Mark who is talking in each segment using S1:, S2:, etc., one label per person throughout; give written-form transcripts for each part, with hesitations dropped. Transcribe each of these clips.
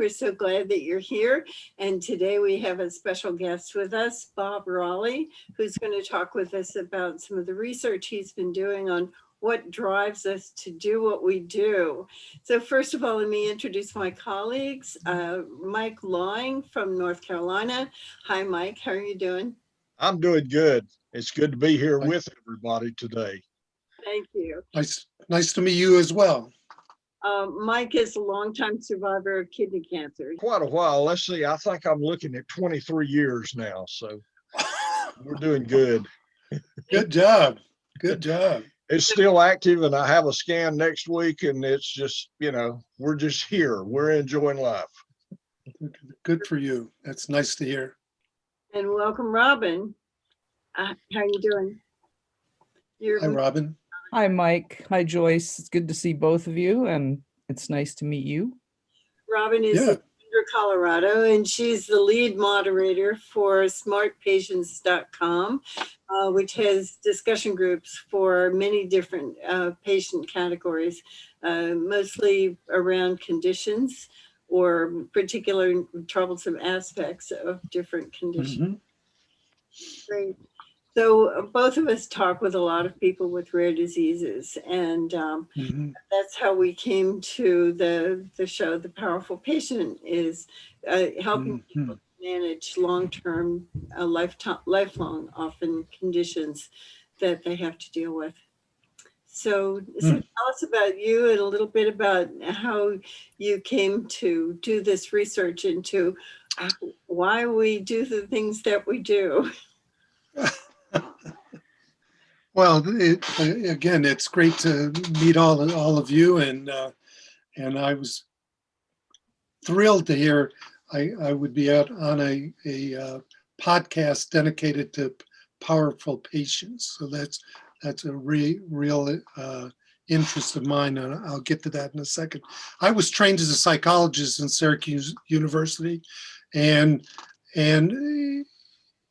S1: We're so glad that you're here. And today we have a special guest with us, Bob Raleigh, who's going to talk with us about some of the research he's been doing on what drives us to do what we do. So first of all, let me introduce my colleagues. Mike Lawing from North Carolina. Hi, Mike. How are you doing?
S2: I'm doing good. It's good to be here with everybody today.
S1: Thank you.
S3: Nice to meet you as well.
S1: Mike is a longtime survivor of kidney cancer.
S2: Quite a while. Let's see. I think I'm looking at 23 years now. So we're doing good.
S3: Good job. Good job.
S2: It's still active, and I have a scan next week, and it's just, we're just here. We're enjoying life.
S3: Good for you. That's nice to hear.
S1: And welcome, Robin. How are you doing?
S3: Hi, Robin.
S4: Hi, Mike. Hi, Joyce. It's good to see both of you, and it's nice to meet you.
S1: Robin is in Denver, Colorado, and she's the lead moderator for smartpatients.com, which has discussion groups for many different patient categories, mostly around conditions or particular troublesome aspects of different conditions. Great. So both of us talk with a lot of people with rare diseases, and that's how we came to the show. The Powerful Patient is helping people manage long-term, lifelong, often conditions that they have to deal with. So tell us about you and a little bit about how you came to do this research into why we do the things that we do.
S3: Well, again, it's great to meet all of you, and I was thrilled to hear I would be out on a podcast dedicated to powerful patients. So that's a real interest of mine, and I'll get to that in a second. I was trained as a psychologist in Syracuse University, and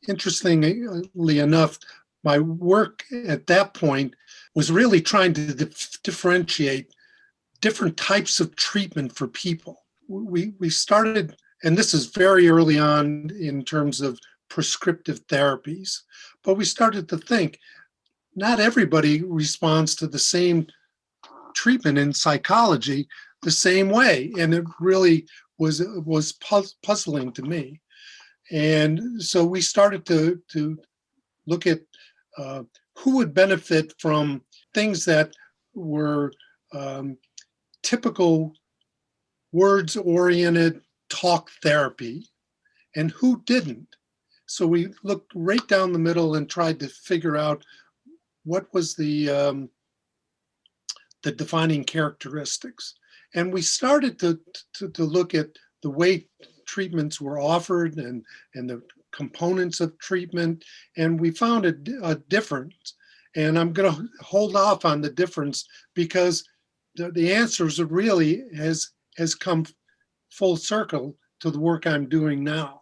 S3: interestingly enough, my work at that point was really trying to differentiate different types of treatment for people. We started, and this is very early on in terms of prescriptive therapies, but we started to think not everybody responds to the same treatment in psychology the same way, and it really was puzzling to me. And so we started to look at who would benefit from things that were typical words-oriented talk therapy and who didn't. So we looked right down the middle and tried to figure out what was the defining characteristics. And we started to look at the way treatments were offered and the components of treatment, and we found a difference. And I'm going to hold off on the difference because the answers are really has come full circle to the work I'm doing now.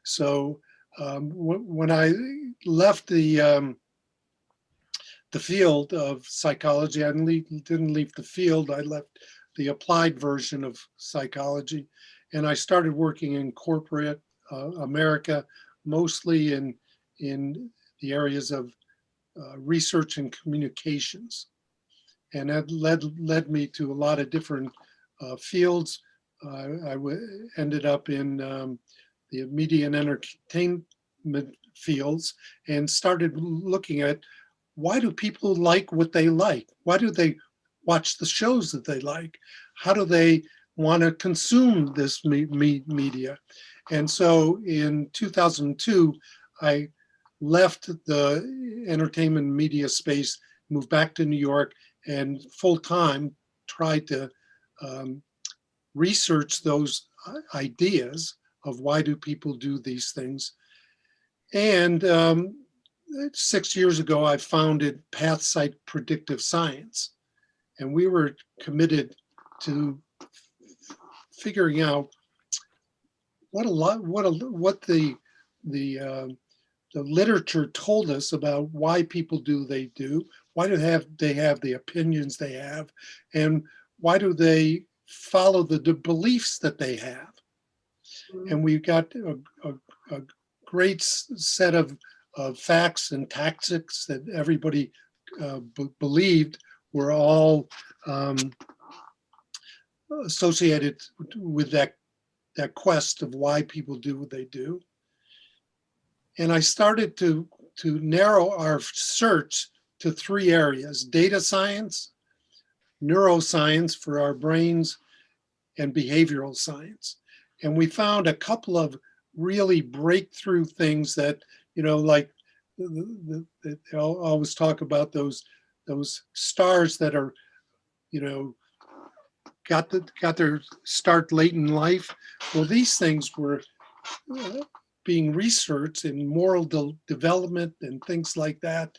S3: So when I left the field of psychology, I didn't leave the field. I left the applied version of psychology, and I started working in corporate America, mostly in the areas of research and communications, and that led me to a lot of different fields. I ended up in the media and entertainment fields and started looking at why do people like what they like? Why do they watch the shows that they like? How do they want to consume this media? And so in 2002, I left the entertainment media space, moved back to New York, and full-time tried to research those ideas of why do people do these things. And 6 years ago, I founded PathSight Predictive Science, and we were committed to figuring out what the literature told us about why people do they do, why do they have the opinions they have, and why do they follow the beliefs that they have. And we got a great set of facts and tactics that everybody believed were all associated with that quest of why people do what they do. And I started to narrow our search to 3 areas: data science, neuroscience for our brains, and behavioral science. And we found a couple of really breakthrough things that, like they always talk about those stars that are, got their start late in life. Well, these things were being researched in moral development and things like that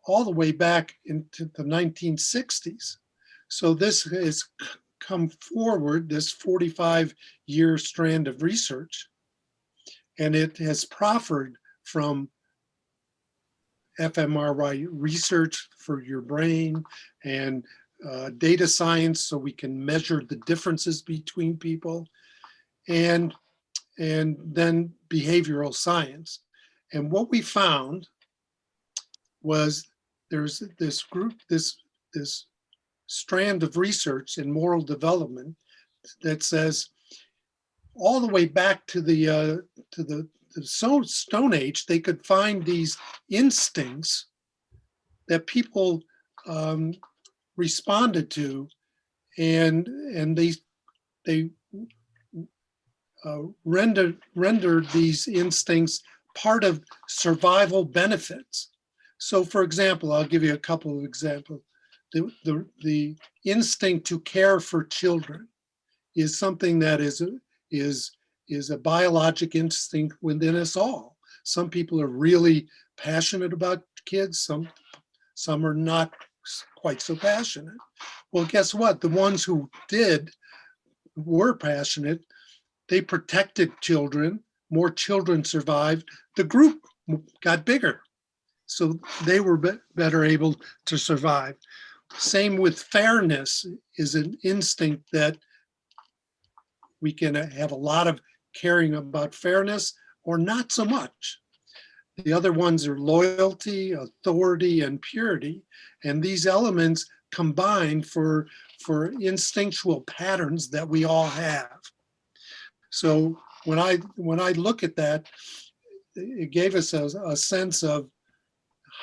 S3: all the way back into the 1960s. So this has come forward, this 45-year strand of research, and it has proffered from fMRI research for your brain and data science, so we can measure the differences between people, and then behavioral science. And what we found was there's this group, this strand of research in moral development that says all the way back to the Stone Age, they could find these instincts that people responded to, and they rendered these instincts part of survival benefits. So, for example, I'll give you a couple of examples. The instinct to care for children is something that is a biologic instinct within us all. Some people are really passionate about kids. Some are not quite so passionate. Well, guess what? The ones who were passionate, they protected children. More children survived. The group got bigger, so they were better able to survive. Same with fairness is an instinct that we can have a lot of caring about fairness or not so much. The other ones are loyalty, authority, and purity. And these elements combine for instinctual patterns that we all have. So when I look at that, it gave us a sense of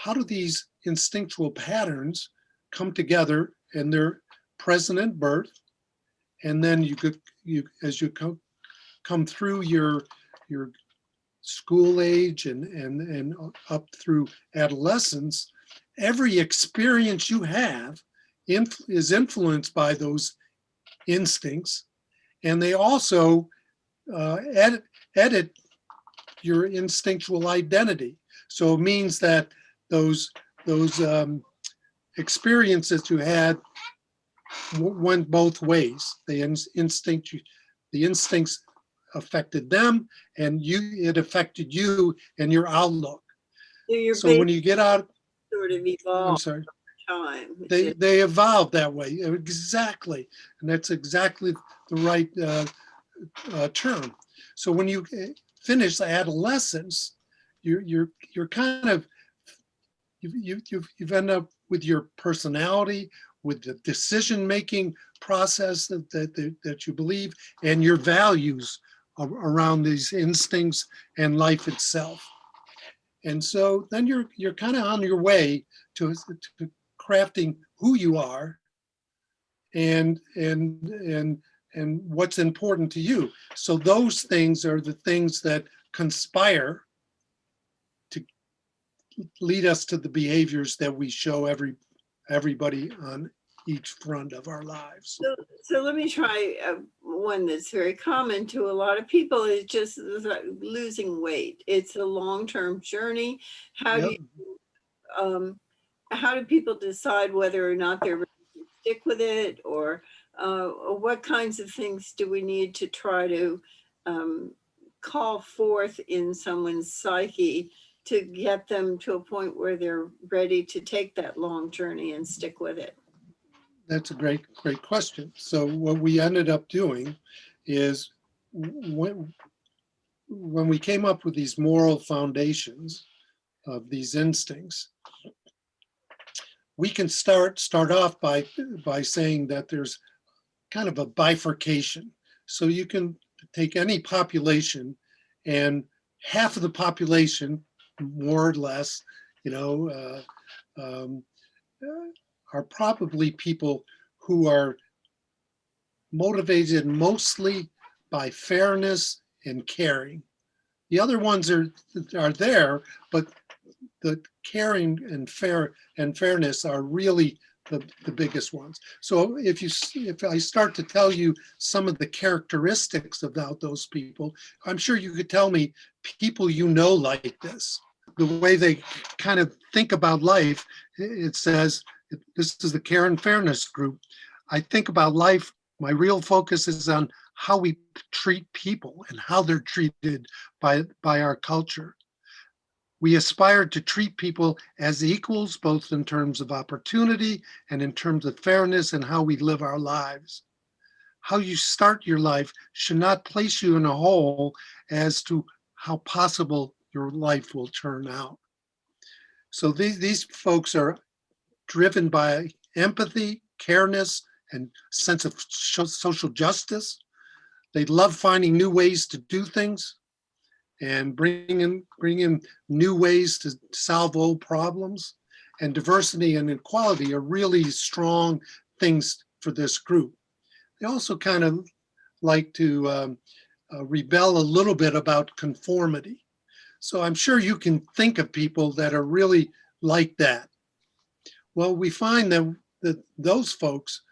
S3: how do these instinctual patterns come together, and they're present at birth, and then as you come through your school age and up through adolescence, every experience you have is influenced by those instincts, and they also edit your instinctual identity. So it means that those experiences you had went both ways. The instincts affected them, and it affected you and your outlook. So when you get out,
S1: sort of
S3: I'm
S1: evolved
S3: sorry,
S1: over time.
S3: they evolved that way, exactly, and that's exactly the right term. So when you finish adolescence, you're kind of you've ended up with your personality, with the decision-making process that you believe, and your values around these instincts and life itself. And so then you're kind of on your way to crafting who you are and what's important to you. So those things are the things that conspire to lead us to the behaviors that we show everybody on each front of our lives.
S1: So let me try one that's very common to a lot of people, is just losing weight. It's a long-term journey. How do people decide whether or not they're ready to stick with it, or what kinds of things do we need to try to call forth in someone's psyche to get them to a point where they're ready to take that long journey and stick with it?
S3: That's a great question. So what we ended up doing is when we came up with these moral foundations of these instincts, we can start off by saying that there's kind of a bifurcation. So you can take any population, and half of the population, more or less, you know, are probably people who are motivated mostly by fairness and caring. The other ones are there, but the caring and fairness are really the biggest ones. So if I start to tell you some of the characteristics about those people, I'm sure you could tell me people you know like this. The way they kind of think about life, it says, this is the care and fairness group. I think about life, my real focus is on how we treat people and how they're treated by our culture. We aspire to treat people as equals, both in terms of opportunity and in terms of fairness and how we live our lives. How you start your life should not place you in a hole as to how possible your life will turn out. So these folks are driven by empathy, careness, and sense of social justice. They love finding new ways to do things and bring in new ways to solve old problems. And diversity and equality are really strong things for this group. They also kind of like to rebel a little bit about conformity. So I'm sure you can think of people that are really like that. Well, we find that those folks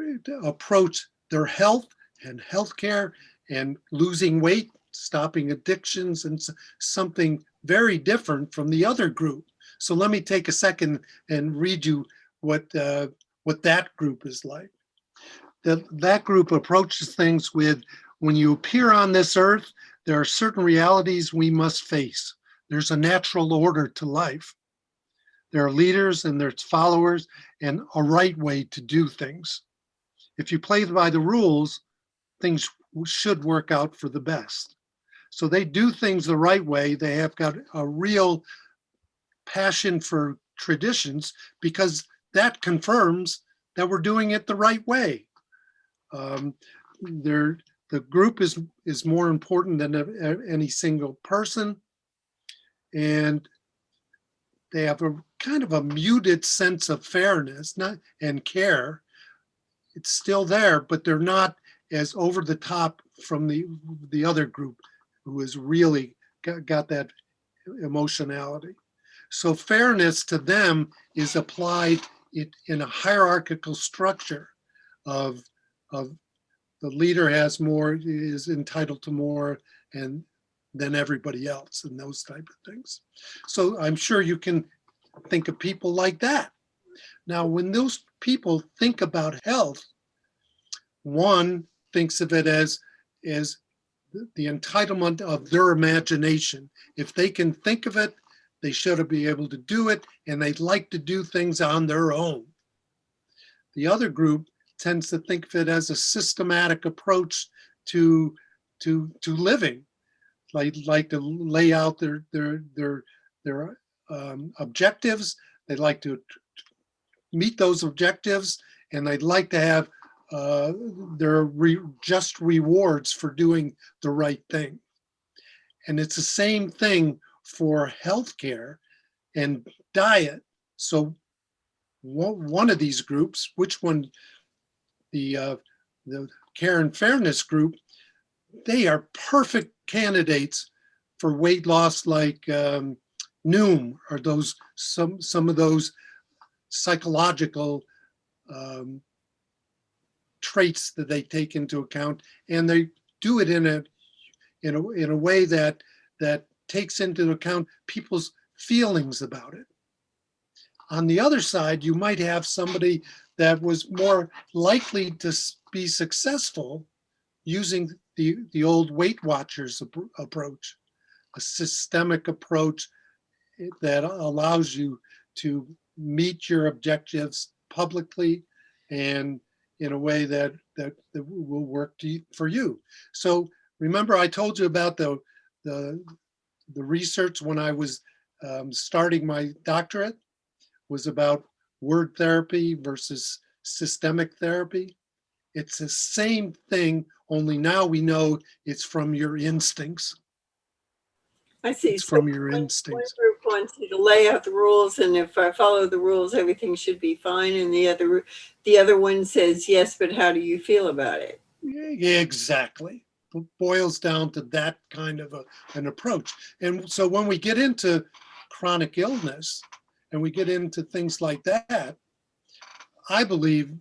S3: approach their health and healthcare and losing weight, stopping addictions, and something very different from the other group. So let me take a second and read you what that group is like. That group approaches things with, when you appear on this earth, there are certain realities we must face. There's a natural order to life. There are leaders and there's followers and a right way to do things. If you play by the rules, things should work out for the best. So they do things the right way. They have got a real passion for traditions because that confirms that we're doing it the right way. The group is more important than any single person, and they have a kind of a muted sense of fairness and care. It's still there, but they're not as over the top from the other group who has really got that emotionality. So fairness to them is applied in a hierarchical structure of the leader has more, is entitled to more, and than everybody else, and those type of things. So I'm sure you can think of people like that. Now, when those people think about health, one thinks of it as the entitlement of their imagination. If they can think of it, they should be able to do it, and they'd like to do things on their own. The other group tends to think of it as a systematic approach to living. Like to lay out their objectives. They'd like to meet those objectives, and they'd like to have their just rewards for doing the right thing. And it's the same thing for healthcare and diet. So one of these groups, which one, the care and fairness group, they are perfect candidates for weight loss, like Noom, or those some of those psychological traits that they take into account, and they do it in a way that takes into account people's feelings about it. On the other side, you might have somebody that was more likely to be successful using the old Weight Watchers approach, a systemic approach that allows you to meet your objectives publicly and in a way that will work for you. So remember, I told you about the the research when I was starting my doctorate was about word therapy versus systemic therapy. It's the same thing, only now we know it's from your instincts.
S1: I see.
S3: It's
S1: So
S3: from your
S1: one
S3: instincts.
S1: group wants you to lay out the rules, and if I follow the rules, everything should be fine. And the other one says, yes, but how do you feel about it?
S3: Yeah, exactly. It boils down to that kind of an approach. And so when we get into chronic illness and we get into things like that, I believe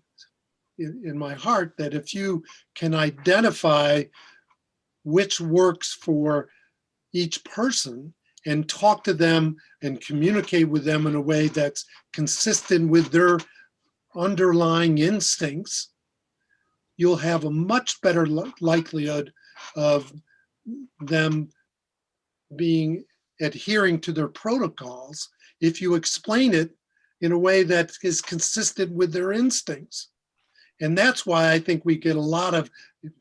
S3: in my heart that if you can identify which works for each person and talk to them and communicate with them in a way that's consistent with their underlying instincts, you'll have a much better likelihood of them being adhering to their protocols if you explain it in a way that is consistent with their instincts. And that's why I think we get a lot of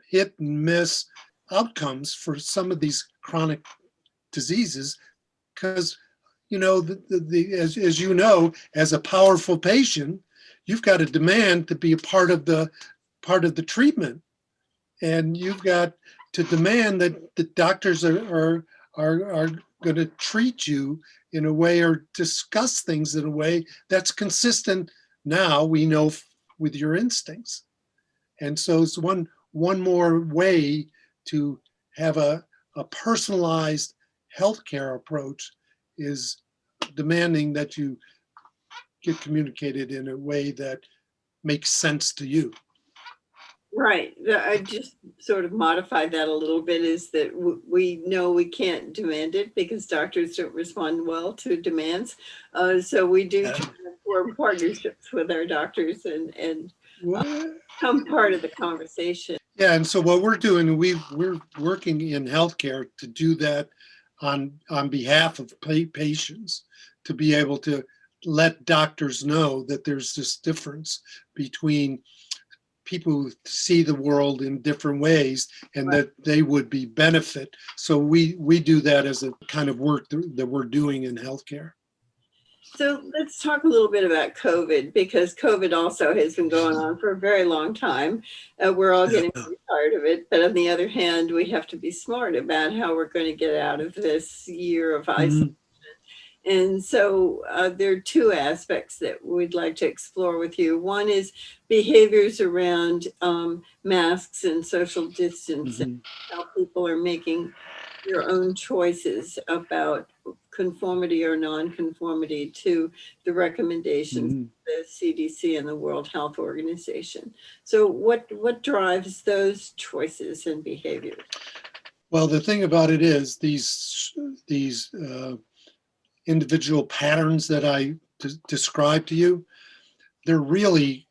S3: hit and miss outcomes for some of these chronic diseases, because as you know, as a powerful patient, you've got a demand to be a part of the treatment, and you've got to demand that the doctors are going to treat you in a way or discuss things in a way that's consistent. Now we know with your instincts, and so it's one more way to have a personalized healthcare approach is demanding that you get communicated in a way that makes sense to you.
S1: Right. I just sort of modified that a little bit, is that we know we can't demand it because doctors don't respond well to demands. So we do try to form partnerships with our doctors and become part of the conversation.
S3: Yeah, and so what we're doing, we're working in healthcare to do that on behalf of patients, to be able to let doctors know that there's this difference between people who see the world in different ways and that they would be benefit. So we do that as a kind of work that we're doing in healthcare.
S1: So let's talk a little bit about COVID, because COVID also has been going on for a very long time. We're all getting pretty tired of it. But on the other hand, we have to be smart about how we're going to get out of this year of isolation. And so there are two aspects that we'd like to explore with you. One is behaviors around masks and social distancing, how people are making their own choices about conformity or non-conformity to the recommendations of the CDC and the World Health Organization. So what drives those choices and behaviors?
S3: Well, the thing about it is these individual patterns that I described to you, they're really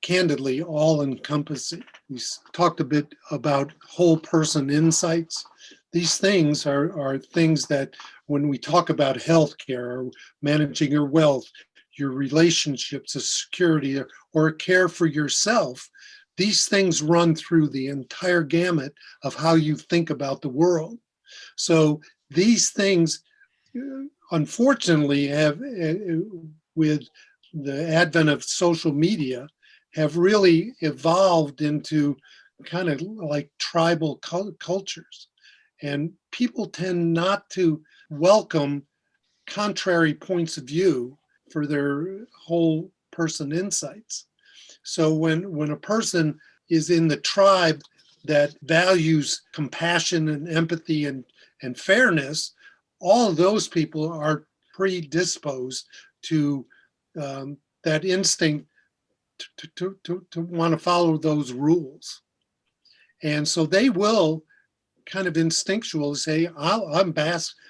S3: candidly all encompassing. We talked a bit about whole person insights. These things are things that when we talk about healthcare or managing your wealth, your relationships, a security, or care for yourself, these things run through the entire gamut of how you think about the world. So these things, unfortunately, have, with the advent of social media, have really evolved into kind of like tribal cultures. And people tend not to welcome contrary points of view for their whole person insights. So when a person is in the tribe that values compassion and empathy and fairness, all of those people are predisposed to that instinct to want to follow those rules. And so they will kind of instinctual say, I'm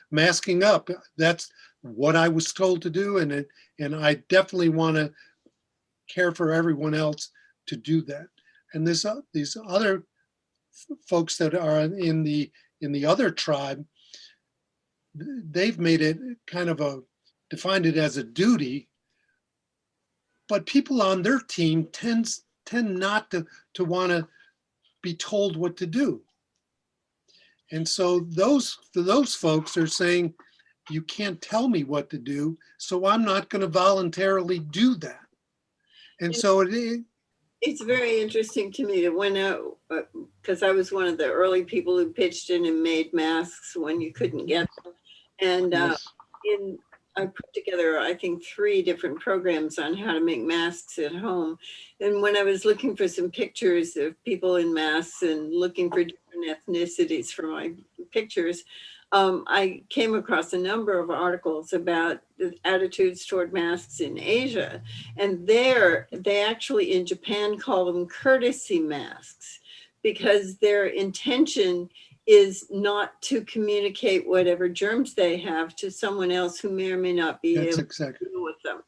S3: masking up. That's what I was told to do. And I definitely want to care for everyone else to do that. And these other folks that are in the other tribe, they've made it kind of defined it as a duty, but people on their team tend not to want to be told what to do. And so those folks are saying, you can't tell me what to do, so I'm not going to voluntarily do that. And so
S1: It's very interesting to me that when, because I was one of the early people who pitched in and made masks when you couldn't get them. And
S3: yes,
S1: I put together, I think, 3 different programs on how to make masks at home. And when I was looking for some pictures of people in masks and looking for different ethnicities for my pictures, I came across a number of articles about the attitudes toward masks in Asia. And there, they actually in Japan call them courtesy masks because their intention is not to communicate whatever germs they have to someone else who may or may not be
S3: that's
S1: able
S3: exactly.
S1: to deal with them.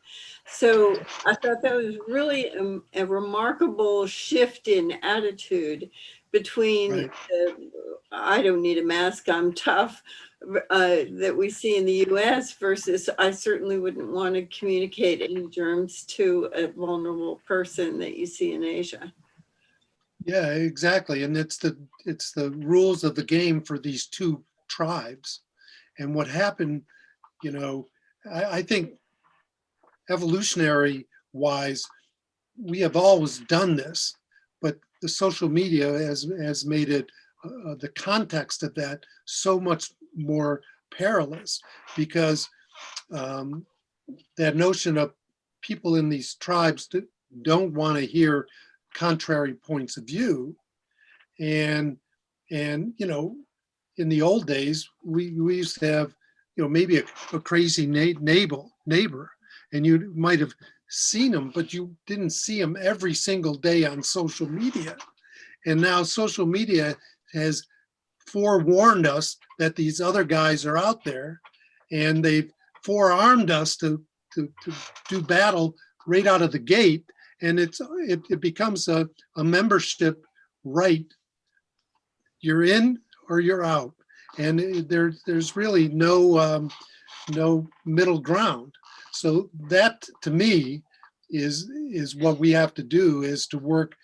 S1: So I thought that was really a remarkable shift in attitude between
S3: Right.
S1: I don't need a mask, I'm tough, that we see in the US versus I certainly wouldn't want to communicate any germs to a vulnerable person that you see in Asia.
S3: Yeah, exactly. And it's the rules of the game for these 2 tribes. And what happened, you know, I think evolutionary wise, we have always done this, but the social media has made it the context of that so much more perilous, because that notion of people in these tribes don't want to hear contrary points of view. And you know, in the old days, we used to have, you know, maybe a crazy neighbor, and you might have seen them, but you didn't see them every single day on social media. And now social media has forewarned us that these other guys are out there, and they've forearmed us to do battle right out of the gate. And it becomes a membership right. You're in or you're out, and there's really no middle ground. So that, to me, is what we have to do, is to work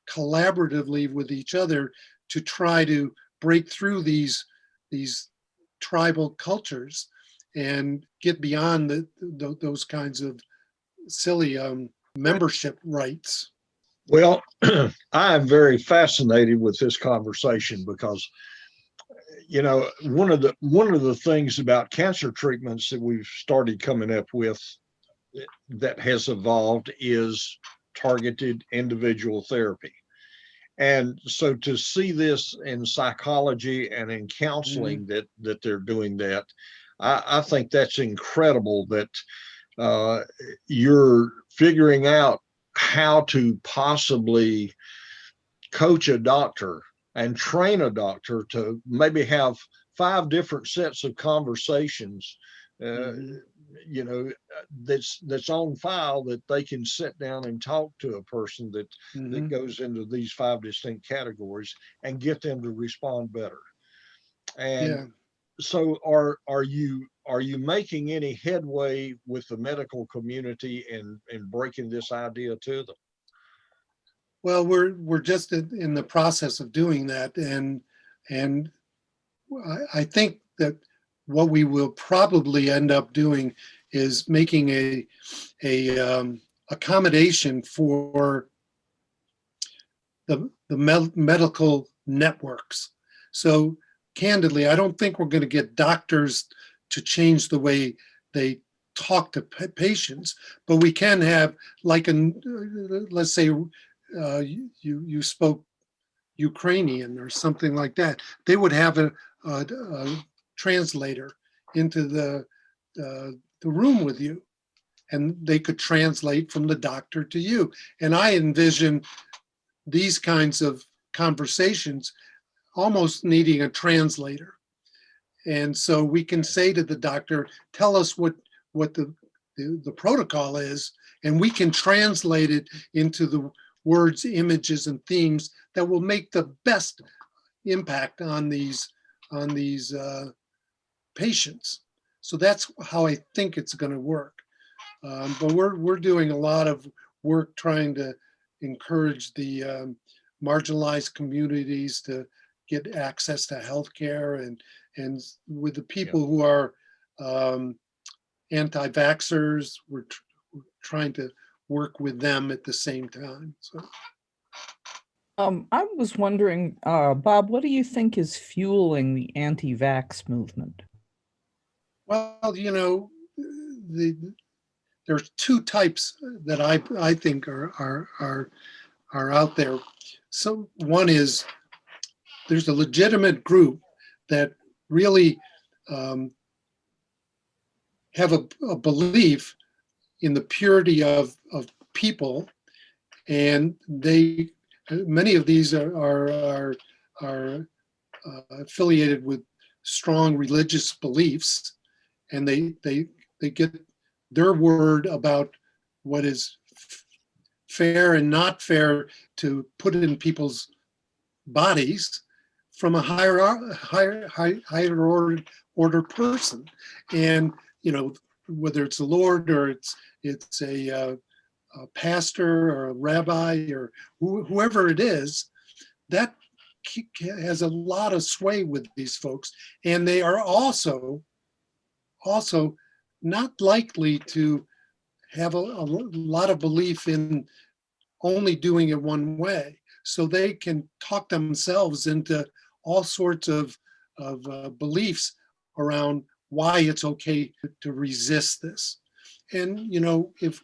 S3: collaboratively with each other to try to break through these tribal cultures and get beyond those kinds of silly membership rights.
S2: Well, I am very fascinated with this conversation because, you know, one of the things about cancer treatments that we've started coming up with that has evolved is targeted individual therapy. And so to see this in psychology and in counseling that they're doing that, I think that's incredible that you're figuring out how to possibly coach a doctor and train a doctor to maybe have 5 different sets of conversations, you know, that's on file, that they can sit down and talk to a person that goes into these 5 distinct categories and get them to respond better. And so are you making any headway with the medical community in breaking this idea to them?
S3: Well, we're just in the process of doing that, and I think that what we will probably end up doing is making a accommodation for the medical networks. So candidly, I don't think we're going to get doctors to change the way they talk to patients, but we can have, like, let's say you spoke Ukrainian or something like that. They would have a translator into the room with you, and they could translate from the doctor to you. And I envision these kinds of conversations almost needing a translator. And so we can say to the doctor, tell us what the protocol is, and we can translate it into the words, images, and themes that will make the best impact on these patients. So that's how I think it's going to work. But we're doing a lot of work trying to encourage the marginalized communities to get access to healthcare, and with the people who are anti-vaxxers, we're trying to work with them at the same time. So.
S4: I was wondering, Bob, what do you think is fueling the anti-vax movement?
S3: Well, there's two types that I think are out there. So one is there's a legitimate group that really have a belief in the purity of people, and many of these are affiliated with strong religious beliefs, and they get their word about what is fair and not fair to put in people's bodies from a higher order person. And whether it's a Lord or it's a pastor or a rabbi or whoever it is, that has a lot of sway with these folks, and they are also not likely to have a lot of belief in only doing it one way. So they can talk themselves into all sorts of beliefs around why it's okay to resist this. And if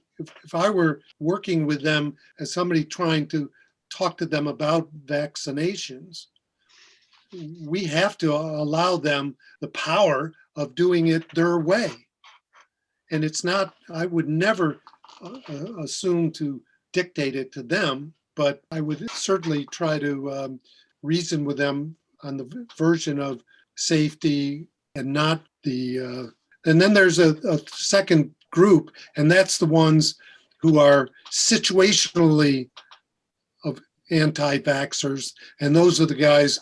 S3: I were working with them as somebody trying to talk to them about vaccinations, we have to allow them the power of doing it their way. And it's not, I would never assume to dictate it to them, but I would certainly try to reason with them on the version of safety and not the, and then there's a second group, and that's the ones who are situationally of anti-vaxxers, and those are the guys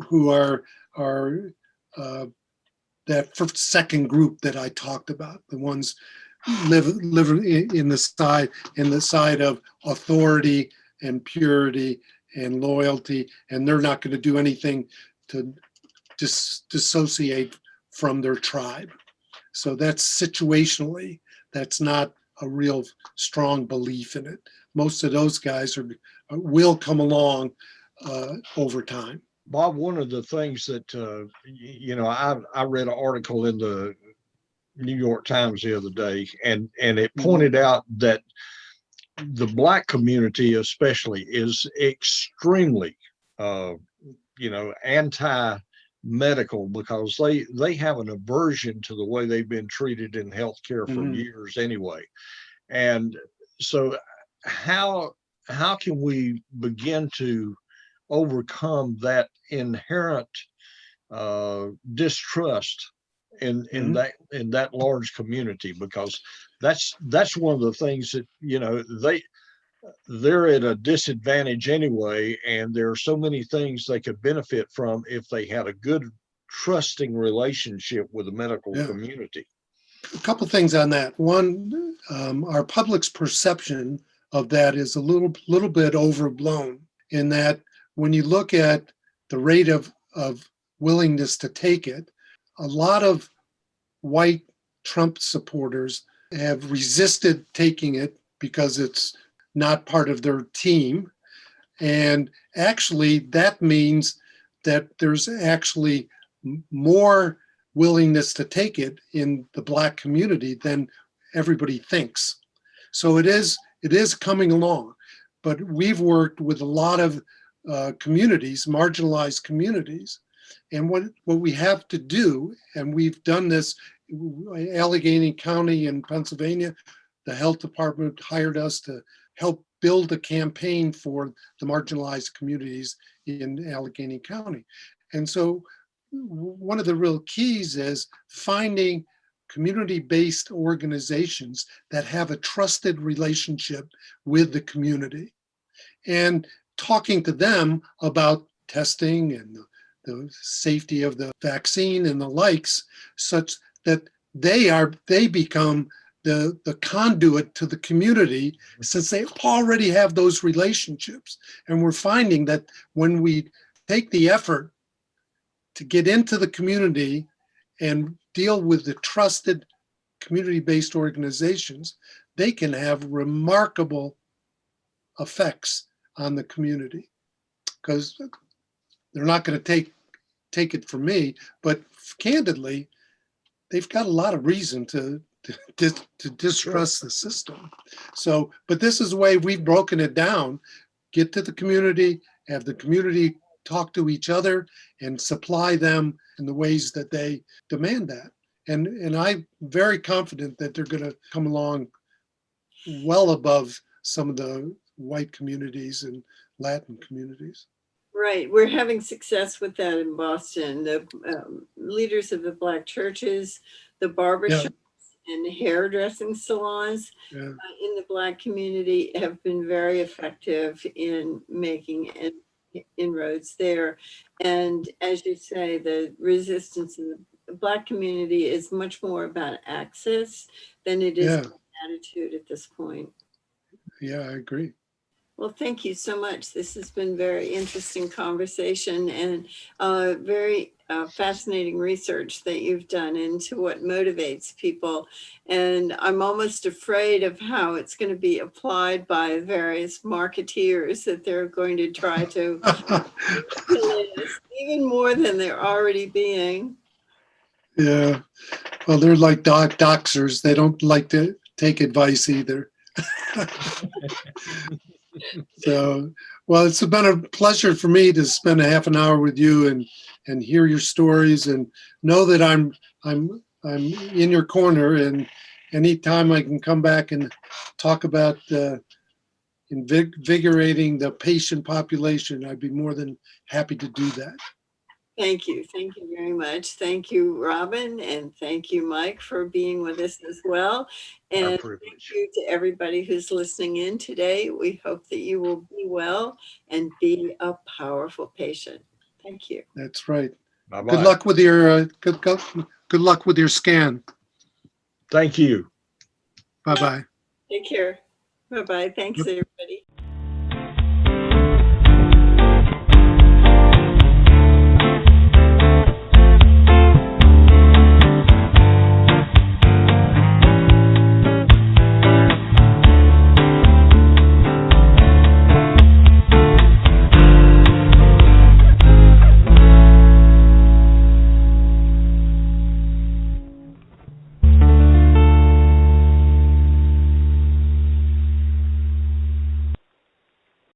S3: who are that first, second group that I talked about, the ones live in the side of authority and purity and loyalty, and they're not going to do anything to dissociate from their tribe. So that's situationally, that's not a real strong belief in it. Most of those guys will come along over time.
S2: Bob, one of the things that, I read an article in the New York Times the other day, and it pointed out that the Black community especially is extremely, anti-medical, because they have an aversion to the way they've been treated in healthcare for years anyway. And so how can we begin to overcome that inherent distrust in that large community? Because that's one of the things that they're at a disadvantage anyway, and there are so many things they could benefit from if they had a good trusting relationship with the medical community.
S3: A couple things on that. One, our public's perception of that is a little bit overblown, in that when you look at the rate of willingness to take it, a lot of white Trump supporters have resisted taking it because it's not part of their team. And actually, that means that there's actually more willingness to take it in the Black community than everybody thinks. So it is coming along. But we've worked with a lot of communities, marginalized communities. And what we have to do, and we've done this, Allegheny County in Pennsylvania, the health department hired us to help build a campaign for the marginalized communities in Allegheny County. And so one of the real keys is finding community-based organizations that have a trusted relationship with the community, and talking to them about testing and the safety of the vaccine and the likes, such that they become the conduit to the community, since they already have those relationships. And we're finding that when we take the effort to get into the community and deal with the trusted community-based organizations, they can have remarkable effects on the community, because they're not going to take it from me, but candidly, they've got a lot of reason to distrust the system. So, but this is the way we've broken it down. Get to the community, have the community talk to each other, and supply them in the ways that they demand that. And I'm very confident that they're going to come along well above some of the white communities and Latin communities.
S1: Right. We're having success with that in Boston. The leaders of the Black churches, the barbershops and hairdressing salons in the Black community have been very effective in making inroads there. And as you say, the resistance in the Black community is much more about access than it is attitude at this point.
S3: Yeah, I agree.
S1: Well, thank you so much. This has been very interesting conversation and very fascinating research that you've done into what motivates people. And I'm almost afraid of how it's going to be applied by various marketeers, that they're going to try to even more than they're already being.
S3: Yeah. Well, they're like doxers. They don't like to take advice either. So, well, it's been a pleasure for me to spend a half an hour with you and hear your stories, and know that I'm in your corner, and anytime I can come back and talk about invigorating the patient population, I'd be more than happy to do that.
S1: Thank you. Thank you very much. Thank you, Robin, and thank you, Mike, for being with us as well. And thank you to everybody who's listening in today. We hope that you will be well and be a powerful patient. Thank you.
S3: That's right.
S2: Bye-bye.
S3: Good luck with your good luck with your scan.
S2: Thank you.
S3: Bye-bye.
S1: Take care. Bye-bye. Thanks, everybody.